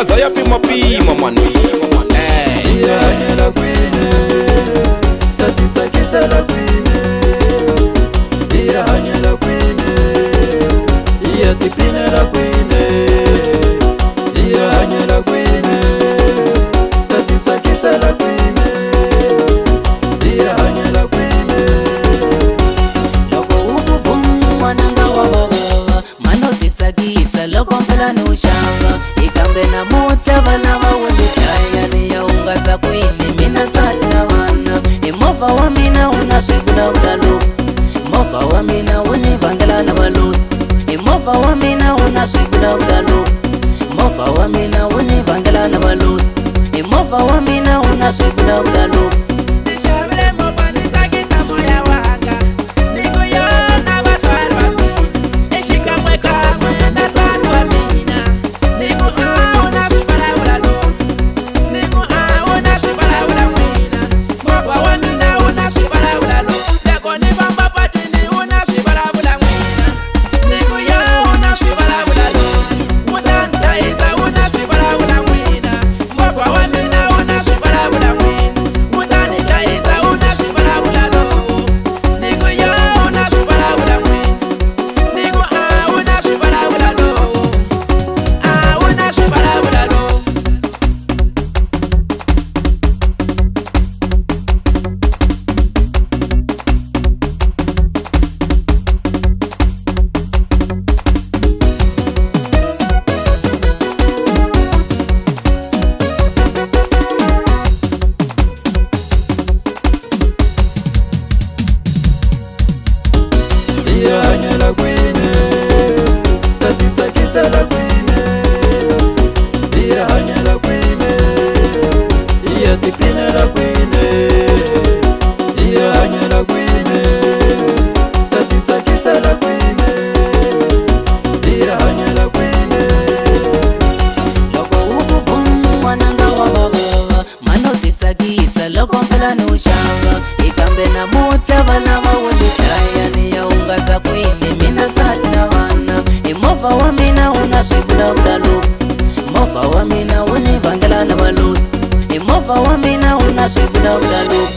Xigaza ya pima mani. Iyahanyela kwine, tatitsakisela kwine. Iyahanyela kwine, iyatipinela kwine. Iyahanyela kwine, tatitsakisela kwine. Iyahanyela kwine. Loko ukuvumwa nanga wa baba mano titsakisa loko mpela ni uxava ikambe namuta valava wendikaya ni ya Xigaza kwini mina sati na vana movha wa mina una swivulavula loku movha wa mina wu ni vangela na valuti movha wa mina una swivulavula loku movha wa mina wu ni vangela na valuti movha wa mina una swivulavula loku Iyahanyela kwine, tatitsakisela kwine. Iyahanyela kwine, iyatipinela kwine. Iyahanyela kwine, tatitsakisela kwine. Iyahanyela kwine. Loko ukuvumwa nanga wa baba mano titsakisa loko mpela ni uxava ikambe namuta valava wendikaya ni ya Xigaza kwini mina sati na vana movha wa mina una swivulavula loku movha wa mina wu ni vangela na valuti movha wa mina una swivulavula loku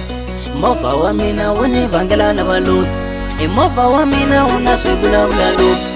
movha wa mina wu ni vangela na valuti movha wa mina una swivulavula loku